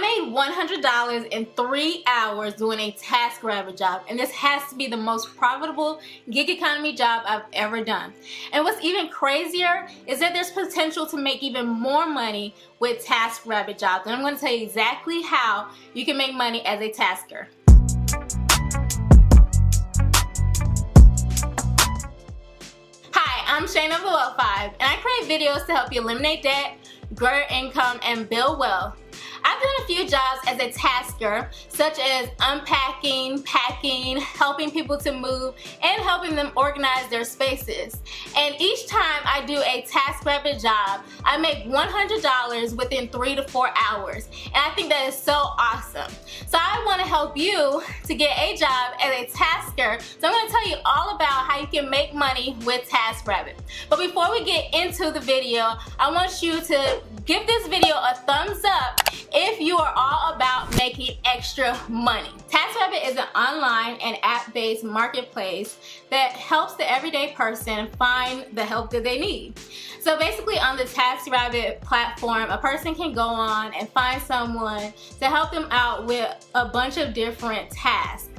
I made $100 in 3 hours doing a TaskRabbit job, and this has to be the most profitable gig economy job I've ever done. And what's even crazier is that there's potential to make even more money with TaskRabbit jobs, and I'm going to tell you exactly how you can make money as a tasker. Hi, I'm Shayna of the yt5s, and I create videos to help you eliminate debt, grow your income, and build wealth. I've done a few jobs as a tasker, such as unpacking, packing, helping people to move, and helping them organize their spaces. And each time I do a TaskRabbit job, I make $100 within 3 to 4 hours. And I think that is so awesome. So I want to help you to get a job as a tasker. So I'm going to tell you all about how you can make money with TaskRabbit. But before we get into the video, I want you to give this video a thumbs up if you are all about making extra money. TaskRabbit is an online and app-based marketplace that helps the everyday person find the help that they need. So basically on the TaskRabbit platform, a person can go on and find someone to help them out with a bunch of different tasks.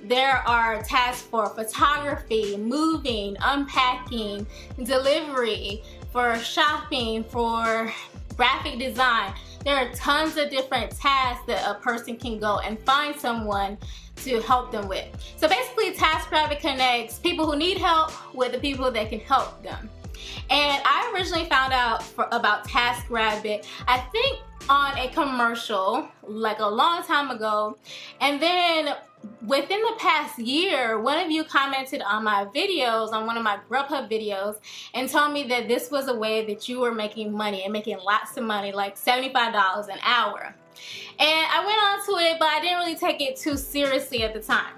There are tasks for photography, moving, unpacking, delivery, for shopping, for graphic design. There are tons of different tasks that a person can go and find someone to help them with. So basically TaskRabbit connects people who need help with the people that can help them. And I originally found out about TaskRabbit, I think on a commercial like a long time ago, and then within the past year, one of you commented on my videos, on one of my Grubhub videos, and told me that this was a way that you were making money and making lots of money, like $75 an hour. And I went on to it, but I didn't really take it too seriously at the time.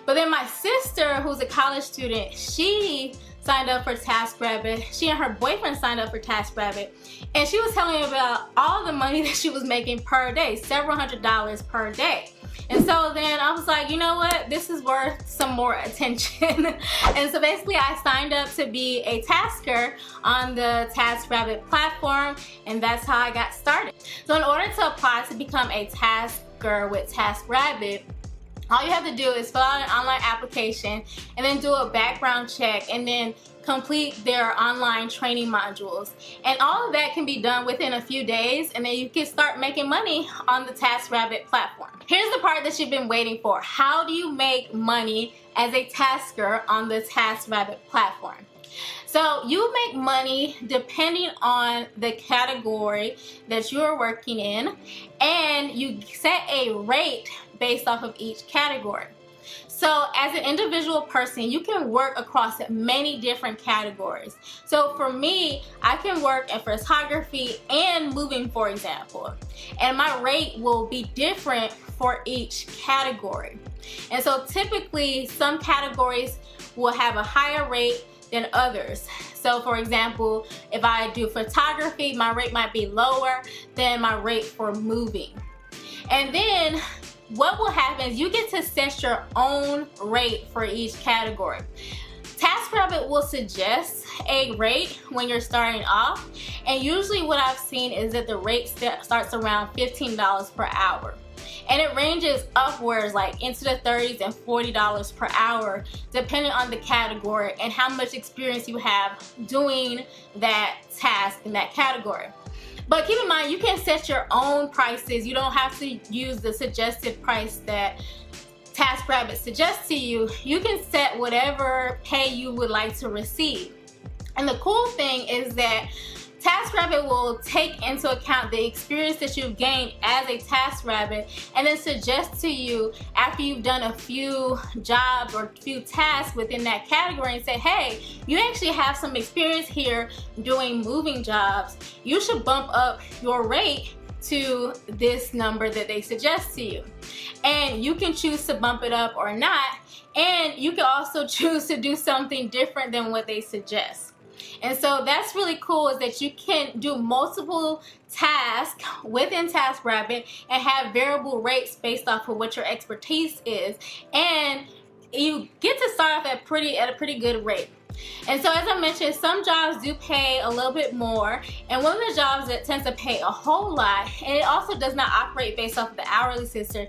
But then my sister, who's a college student, she signed up for TaskRabbit. She and her boyfriend signed up for TaskRabbit, and she was telling me about all the money that she was making per day, several $100s per day. And so then I was like, you know what, this is worth some more attention. And so basically I signed up to be a tasker on the TaskRabbit platform, and that's how I got started. So in order to apply to become a tasker with TaskRabbit, all you have to do is fill out an online application and then do a background check and then complete their online training modules. And all of that can be done within a few days, and then you can start making money on the TaskRabbit platform. Here's the part that you've been waiting for. How do you make money as a tasker on the TaskRabbit platform? So you make money depending on the category that you're working in, and you set a rate based off of each category. So as an individual person, you can work across many different categories. So for me, I can work in photography and moving, for example, and my rate will be different for each category. And so typically some categories will have a higher rate than others. So for example, if I do photography, my rate might be lower than my rate for moving. And then what will happen is you get to set your own rate for each category. TaskRabbit will suggest a rate when you're starting off, and usually what I've seen is that the rate starts around $15 per hour. And it ranges upwards like into the 30s and $40 per hour depending on the category and how much experience you have doing that task in that category. But keep in mind, you can set your own prices. You don't have to use the suggested price that TaskRabbit suggests to you. You can set whatever pay you would like to receive. And the cool thing is that TaskRabbit will take into account the experience that you've gained as a TaskRabbit and then suggest to you after you've done a few jobs or a few tasks within that category and say, hey, you actually have some experience here doing moving jobs. You should bump up your rate to this number that they suggest to you. And you can choose to bump it up or not. And you can also choose to do something different than what they suggest. And so that's really cool, is that you can do multiple tasks within TaskRabbit and have variable rates based off of what your expertise is. And you get to start off at a pretty good rate. And so as I mentioned, some jobs do pay a little bit more, and one of the jobs that tends to pay a whole lot, and it also does not operate based off of the hourly system,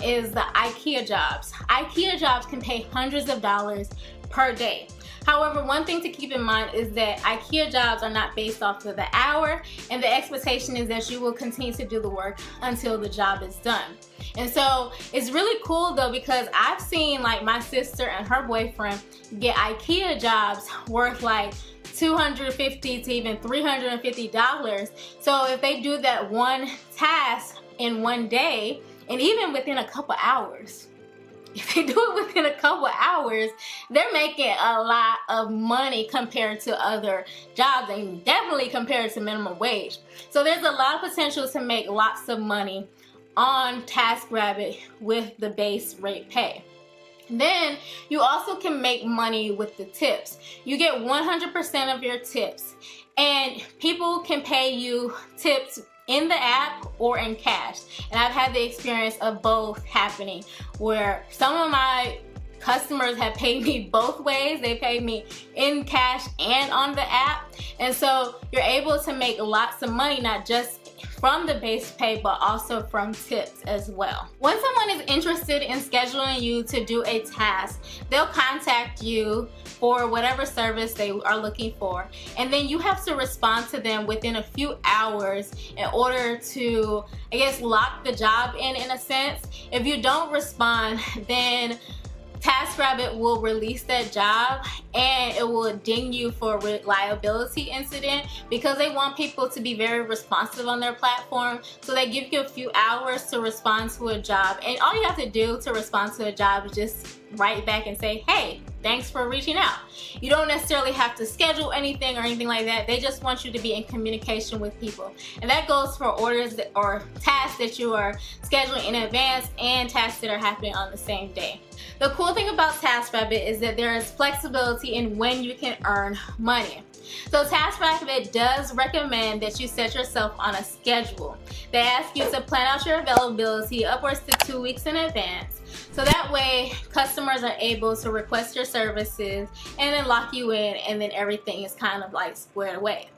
is the IKEA jobs. IKEA jobs can pay hundreds of dollars per day. However, one thing to keep in mind is that IKEA jobs are not based off of the hour, and the expectation is that you will continue to do the work until the job is done. And so it's really cool though, because I've seen like my sister and her boyfriend get IKEA jobs worth like $250 to even $350. So if they do that one task in one day, and even within a couple hours, if they do it within a couple hours, they're making a lot of money compared to other jobs, and definitely compared to minimum wage. So there's a lot of potential to make lots of money on TaskRabbit with the base rate pay. Then you also can make money with the tips. You get 100% of your tips, and people can pay you tips in the app or in cash. And I've had the experience of both happening, where some of my customers have paid me both ways. They paid me in cash and on the app. And so you're able to make lots of money, not just from the base pay, but also from tips as well. When someone is interested in scheduling you to do a task, they'll contact you for whatever service they are looking for, and then you have to respond to them within a few hours in order to, I guess, lock the job in a sense. If you don't respond, then TaskRabbit will release that job, and it will ding you for a reliability incident, because they want people to be very responsive on their platform. So they give you a few hours to respond to a job, and all you have to do to respond to a job is just write back and say, hey, thanks for reaching out. You don't necessarily have to schedule anything or anything like that. They just want you to be in communication with people. And that goes for orders or tasks that you are scheduling in advance and tasks that are happening on the same day. The cool thing about TaskRabbit is that there is flexibility in when you can earn money. So TaskRabbit does recommend that you set yourself on a schedule. They ask you to plan out your availability upwards to 2 weeks in advance. So that way customers are able to request your services and then lock you in, and then everything is kind of like squared away.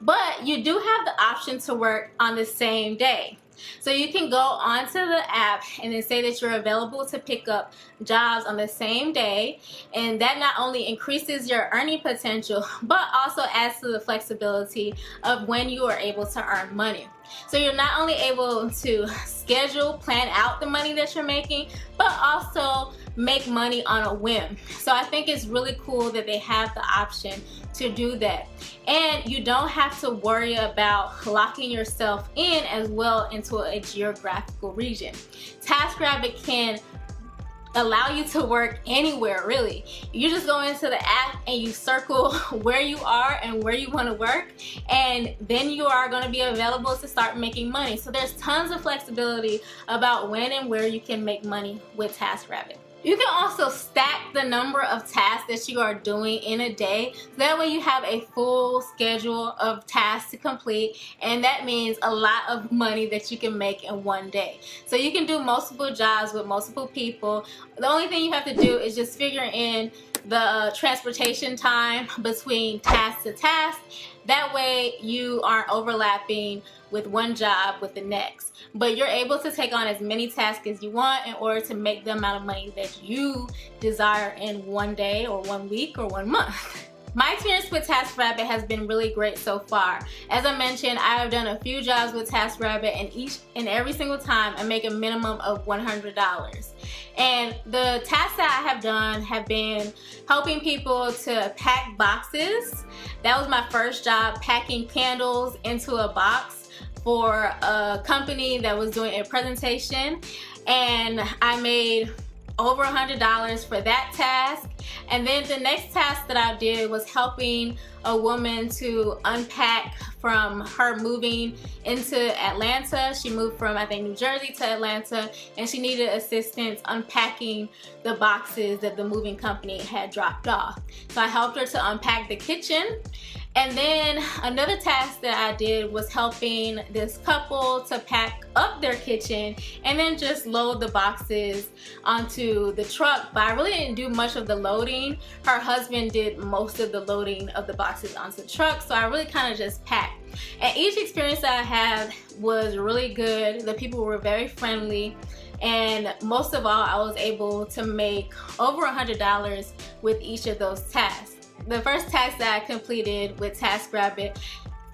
But you do have the option to work on the same day. So you can go onto the app and then say that you're available to pick up jobs on the same day, and that not only increases your earning potential, but also adds to the flexibility of when you are able to earn money. So you're not only able to schedule, plan out the money that you're making, but also make money on a whim. So I think it's really cool that they have the option to do that. And you don't have to worry about locking yourself in as well into a geographical region. TaskRabbit can allow you to work anywhere, really. You just go into the app and you circle where you are and where you want to work, and then you are going to be available to start making money. So there's tons of flexibility about when and where you can make money with TaskRabbit. You can also stack the number of tasks that you are doing in a day. So that way you have a full schedule of tasks to complete, and that means a lot of money that you can make in one day. So you can do multiple jobs with multiple people. The only thing you have to do is just figure in the transportation time between task to task. That way you aren't overlapping with one job with the next. But you're able to take on as many tasks as you want in order to make the amount of money that you desire in one day or 1 week or 1 month. My experience with TaskRabbit has been really great so far. As I mentioned, I have done a few jobs with TaskRabbit, and each and every single time I make a minimum of $100. And the tasks that I have done have been helping people to pack boxes. That was my first job, packing candles into a box for a company that was doing a presentation, and I made over $100 for that task. And then the next task that I did was helping a woman to unpack from her moving into Atlanta. She moved from, I think, New Jersey to Atlanta, and she needed assistance unpacking the boxes that the moving company had dropped off. So I helped her to unpack the kitchen. And then another task that I did was helping this couple to pack up their kitchen and then just load the boxes onto the truck. But I really didn't do much of the loading. Her husband did most of the loading of the boxes onto the truck, so I really kind of just packed. And each experience that I had was really good. The people were very friendly, and most of all, I was able to make over $100 with each of those tasks. The first task that I completed with TaskRabbit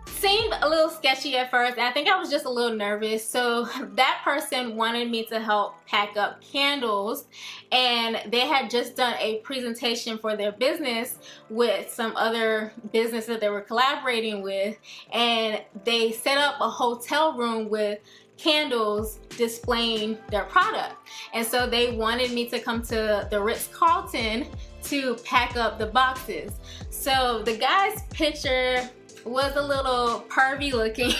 seemed a little sketchy at first, and I think I was just a little nervous. So that person wanted me to help pack up candles, and they had just done a presentation for their business with some other business that they were collaborating with, and they set up a hotel room with candles displaying their product. And so they wanted me to come to the Ritz-Carlton to pack up the boxes. So the guy's picture was a little pervy looking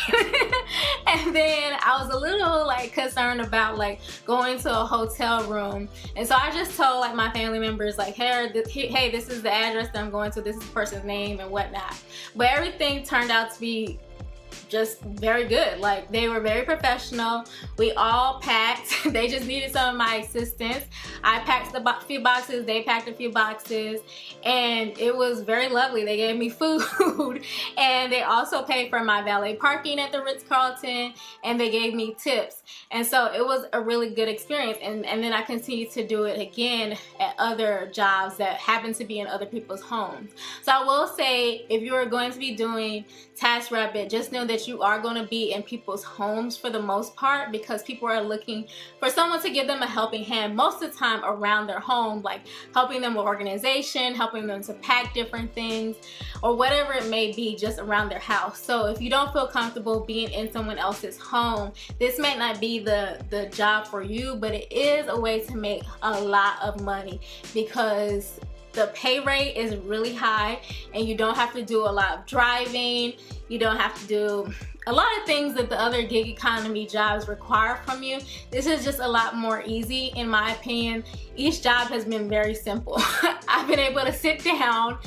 and then I was a little like concerned about like going to a hotel room, and so I just told like my family members like, hey, this is the address that I'm going to, this is the person's name and whatnot. But everything turned out to be just very good. Like, they were very professional. We all packed. They just needed some of my assistance. I packed a few boxes, they packed a few boxes, and it was very lovely. They gave me food and they also paid for my valet parking at the Ritz-Carlton, and they gave me tips. And so it was a really good experience, and then I continued to do it again at other jobs that happened to be in other people's homes. So I will say, if you are going to be doing TaskRabbit, just know that you are going to be in people's homes for the most part, because people are looking for someone to give them a helping hand most of the time around their home, like helping them with organization, helping them to pack different things, or whatever it may be just around their house. So if you don't feel comfortable being in someone else's home, this may not be the job for you, but it is a way to make a lot of money, because the pay rate is really high and you don't have to do a lot of driving. You don't have to do a lot of things that the other gig economy jobs require from you. This is just a lot more easy, in my opinion. Each job has been very simple. I've been able to sit down,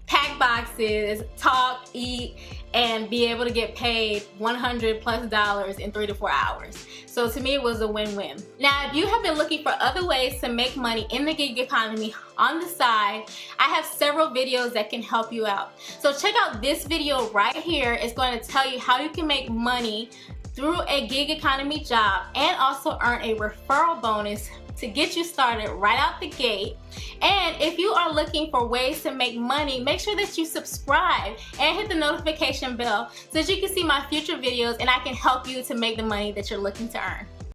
pack boxes, talk, eat, and be able to get paid $100+ in 3 to 4 hours. So to me, it was a win-win. Now, if you have been looking for other ways to make money in the gig economy on the side, I have several videos that can help you out. So check out this video right here. It's going to tell you how you can make money through a gig economy job and also earn a referral bonus to get you started right out the gate. And if you are looking for ways to make money, make sure that you subscribe and hit the notification bell so that you can see my future videos and I can help you to make the money that you're looking to earn.